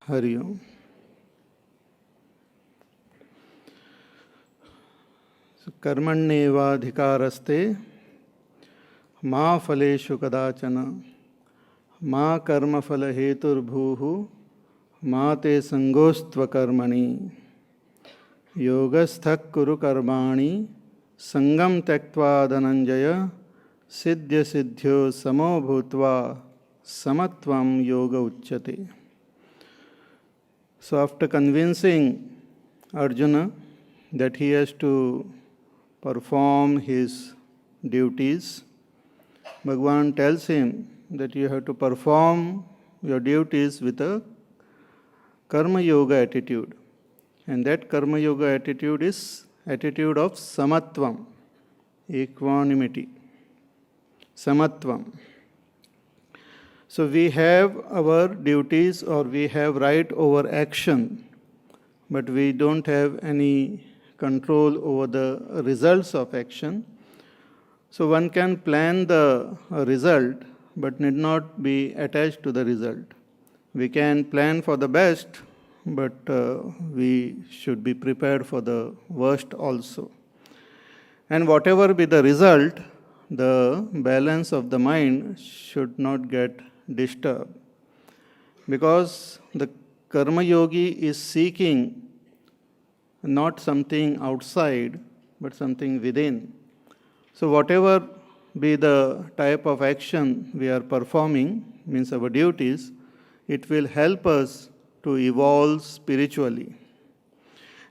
Hari Om. Karmanyevadhikaraste ma phaleshu kadachana ma karma phala heturbhuhu ma te sangostva karmani yogasthak kuru karmani sangam tyaktva dhananjaya siddhya siddhyo samo bhutva samatvam yoga uchyate. So after convincing Arjuna that he has to perform his duties, Bhagavan tells him that you have to perform your duties with a karma yoga attitude. And that karma yoga attitude is attitude of samatvam, equanimity. Samatvam. So we have our duties or we have right over action, but we don't have any control over the results of action. So one can plan the result, but need not be attached to the result. We can plan for the best, but we should be prepared for the worst also. And whatever be the result, the balance of the mind should not get disturbed. Because the karma yogi is seeking not something outside, but something within. So whatever be the type of action we are performing, means our duties, it will help us to evolve spiritually.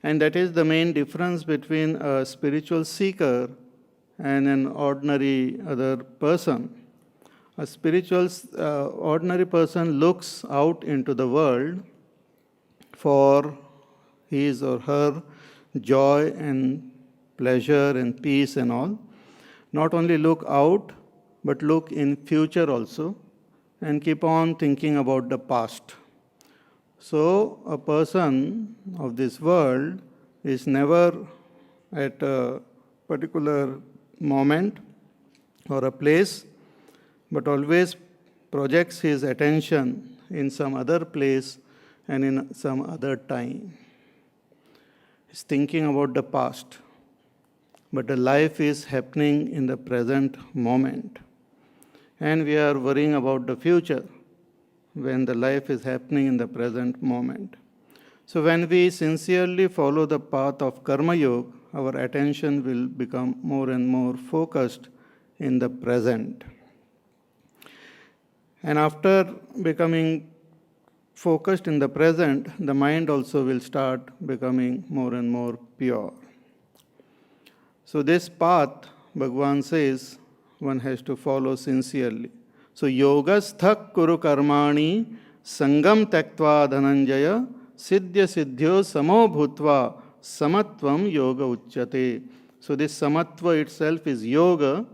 And that is the main difference between a spiritual seeker and an ordinary other person. A spiritual ordinary person looks out into the world for his or her joy and pleasure and peace and all. Not only look out, but look in future also and keep on thinking about the past. So a person of this world is never at a particular moment or a place, but always projects his attention in some other place and in some other time. He's thinking about the past, but the life is happening in the present moment. And we are worrying about the future when the life is happening in the present moment. So when we sincerely follow the path of Karma Yoga, our attention will become more and more focused in the present. And after becoming focused in the present, the mind also will start becoming more and more pure. So this path, Bhagavan says, one has to follow sincerely. So yogasthak kuru karmani sangam tyaktva dhananjaya siddhya siddhyo samo bhutva samatvam yoga uchyate. So this samatva itself is yoga,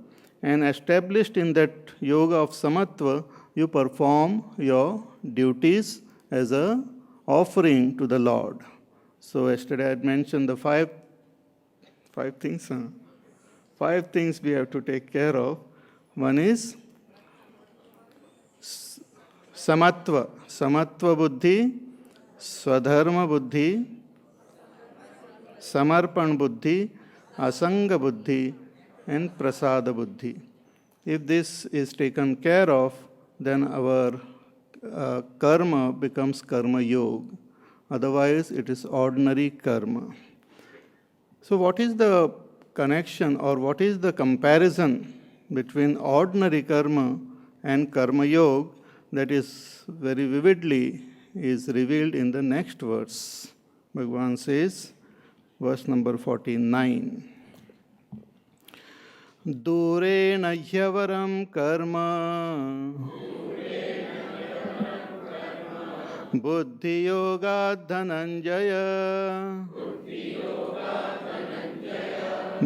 and established in that yoga of samatva, you perform your duties as a offering to the Lord. So yesterday I had mentioned the five things. Five things we have to take care of. One is samatva. Samatva buddhi, swadharma buddhi, samarpan buddhi, asanga buddhi, and prasada buddhi. If this is taken care of, then our karma becomes karma yoga. Otherwise, it is ordinary karma. So what is the connection or what is the comparison between ordinary karma and karma yoga? That is very vividly is revealed in the next verse. Bhagavan says, verse number 49. Durena hyavaram karma buddhi yoga dhananjaya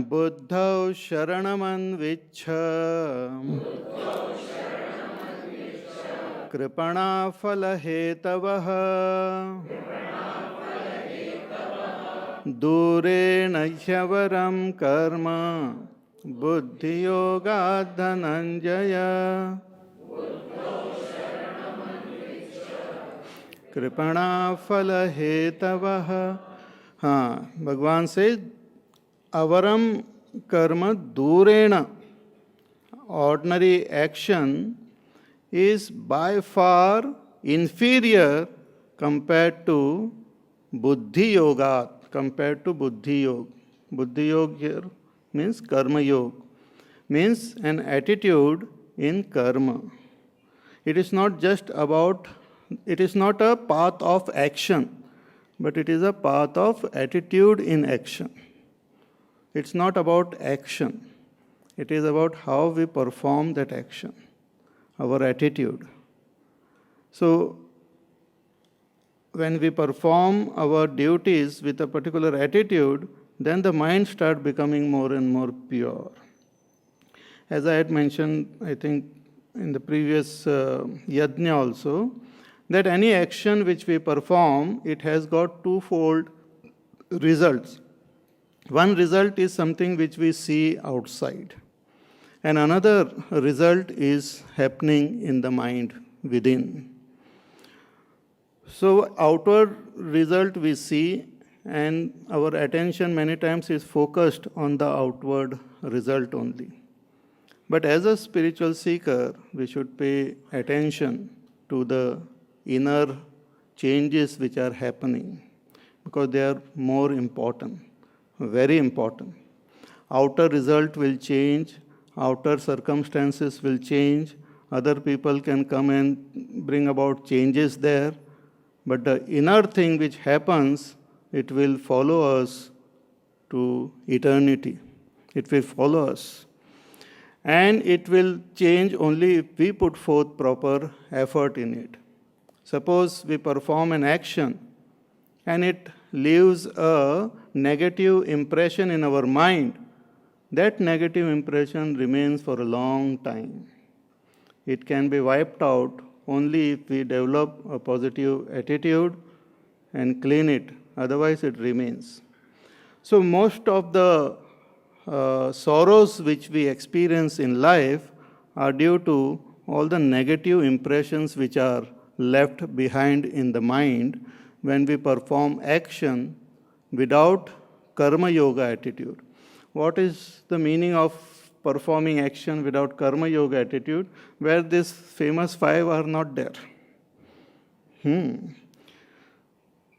buddhau sharanam anvichha kripana phala hetavah durena hyavaram karma buddhi yoga dhananjaya Kripana phala hetavaha. Bhagavan says, avaram karma durena. Ordinary action is by far inferior compared to buddhi yoga, compared to buddhi yoga. Buddhi yoga here means karma yoga, means an attitude in karma. It is not just about, it is not a path of action, but it is a path of attitude in action. It's not about action. It is about how we perform that action, our attitude. So, when we perform our duties with a particular attitude, then the mind starts becoming more and more pure. As I had mentioned, I think in the previous yajna also, that any action which we perform, it has got twofold results. One result is something which we see outside, and another result is happening in the mind within. So outward result we see, and our attention many times is focused on the outward result only. But as a spiritual seeker, we should pay attention to the inner changes which are happening, because they are more important, very important. Outer result will change, outer circumstances will change, other people can come and bring about changes there, but the inner thing which happens, it will follow us to eternity. It will follow us. And it will change only if we put forth proper effort in it. Suppose we perform an action and it leaves a negative impression in our mind. That negative impression remains for a long time. It can be wiped out only if we develop a positive attitude and clean it. Otherwise, it remains. So most of the sorrows which we experience in life are due to all the negative impressions which are left behind in the mind when we perform action without karma yoga attitude. What is the meaning of performing action without karma yoga attitude, where these famous 5 are not there?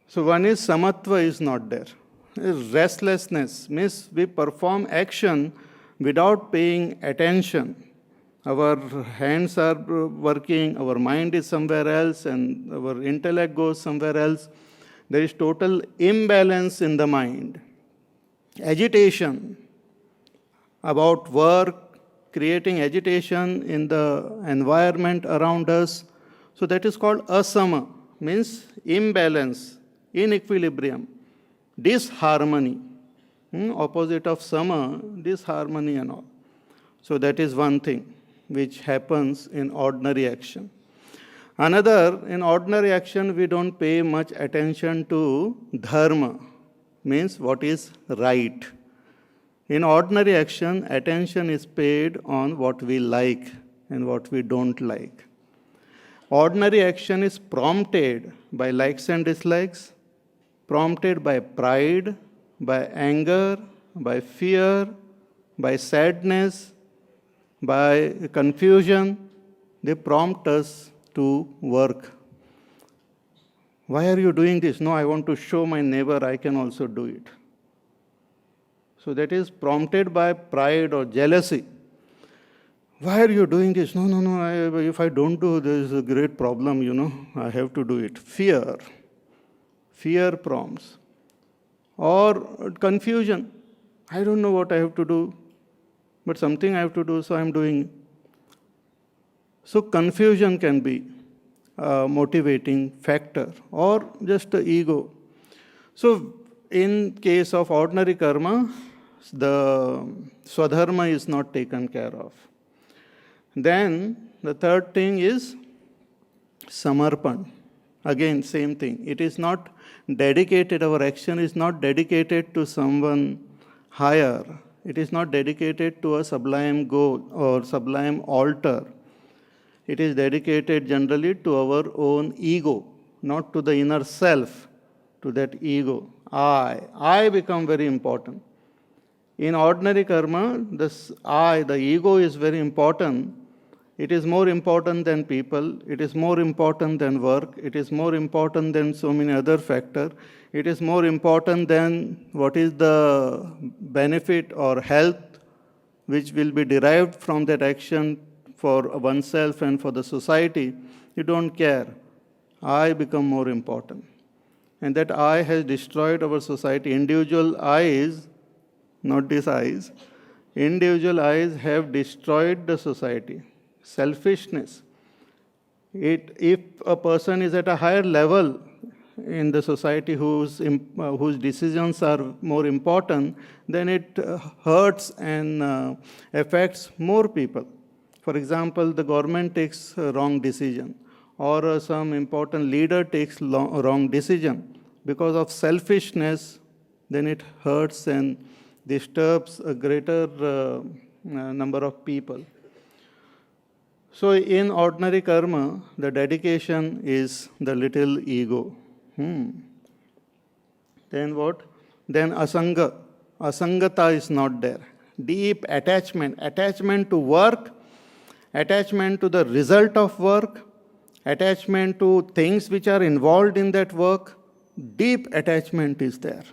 So one is samatva is not there. Restlessness means we perform action without paying attention. Our hands are working, our mind is somewhere else, and our intellect goes somewhere else. There is total imbalance in the mind. Agitation about work, creating agitation in the environment around us. So that is called asama, means imbalance, inequilibrium, disharmony. Opposite of sama, disharmony and all. So that is one thing which happens in ordinary action. Another, in ordinary action, we don't pay much attention to dharma, means what is right. In ordinary action, attention is paid on what we like and what we don't like. Ordinary action is prompted by likes and dislikes, prompted by pride, by anger, by fear, by sadness, by confusion. They prompt us to work. Why are you doing this? No, I want to show my neighbor I can also do it. So that is prompted by pride or jealousy. Why are you doing this? No, if I don't do this, is a great problem, I have to do it. Fear prompts. Or confusion. I don't know what I have to do, but something I have to do, so I am doing it. So confusion can be a motivating factor, or just the ego. So in case of ordinary karma, the swadharma is not taken care of. Then the third thing is samarpan. Again, same thing. It is not dedicated, our action is not dedicated to someone higher. It is not dedicated to a sublime goal or sublime altar. It is dedicated generally to our own ego, not to the inner self, to that ego. I become very important. In ordinary karma, this I, the ego, is very important. It is more important than people. It is more important than work. It is more important than so many other factors. It is more important than what is the benefit or health which will be derived from that action for oneself and for the society. You don't care. I become more important. And that I has destroyed our society. Individual eyes, not these eyes, individual eyes have destroyed the society. Selfishness. If a person is at a higher level in the society whose decisions are more important, then it hurts and affects more people. For example, the government takes a wrong decision, or some important leader takes wrong decision. Because of selfishness, then it hurts and disturbs a greater number of people. So in ordinary karma, the dedication is the little ego. Then what? Then asanga. Asangata is not there. Deep attachment to work, attachment to the result of work, attachment to things which are involved in that work. Deep attachment is there.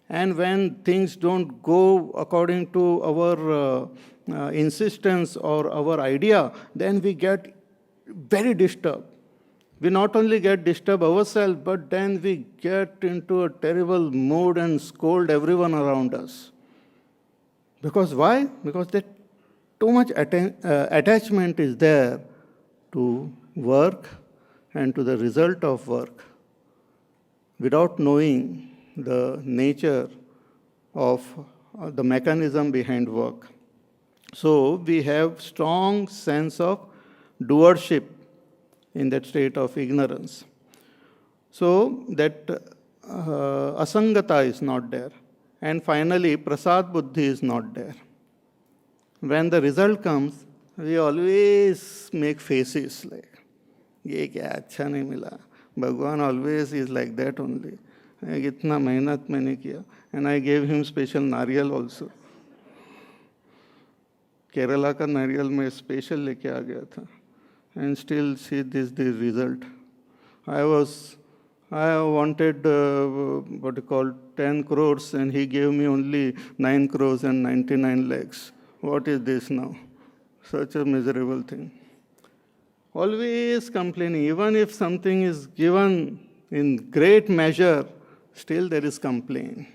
And when things don't go according to our insistence or our idea, then we get very disturbed. We not only get disturbed ourselves, but then we get into a terrible mood and scold everyone around us. Because why? Because that too much attachment is there to work and to the result of work, without knowing the nature of the mechanism behind work. So we have strong sense of doership in that state of ignorance. So that asangata is not there. And finally, prasad buddhi is not there. When the result comes, we always make faces like, ye kya acha nahi mila. Bhagwan always is like that only. Itna mehnat maine kiya. And I gave him special nariyal also. Kerala ka nariyal mein special leke aa gaya tha. And still see this the result. I wanted 10 crores and he gave me only 9 crores and 99 lakhs. What is this now? Such a miserable thing. Always complaining. Even if something is given in great measure, still there is complaint.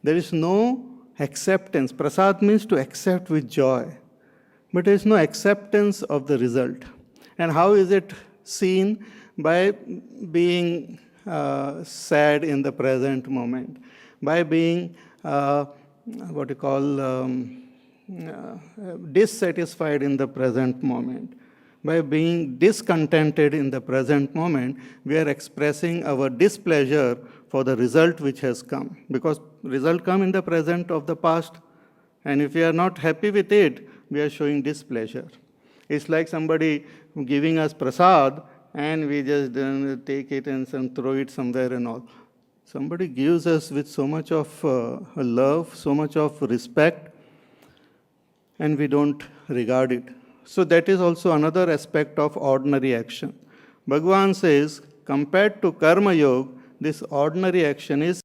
There is no acceptance. Prasad means to accept with joy. But there is no acceptance of the result. And how is it seen? By being sad in the present moment, by being dissatisfied in the present moment, by being discontented in the present moment. We are expressing our displeasure for the result which has come, because result come in the present of the past, and if we are not happy with it, we are showing displeasure. It's like somebody giving us prasad and we just take it and throw it somewhere and all. Somebody gives us with so much of love, so much of respect, and we don't regard it. So that is also another aspect of ordinary action. Bhagavan says, compared to karma yoga, this ordinary action is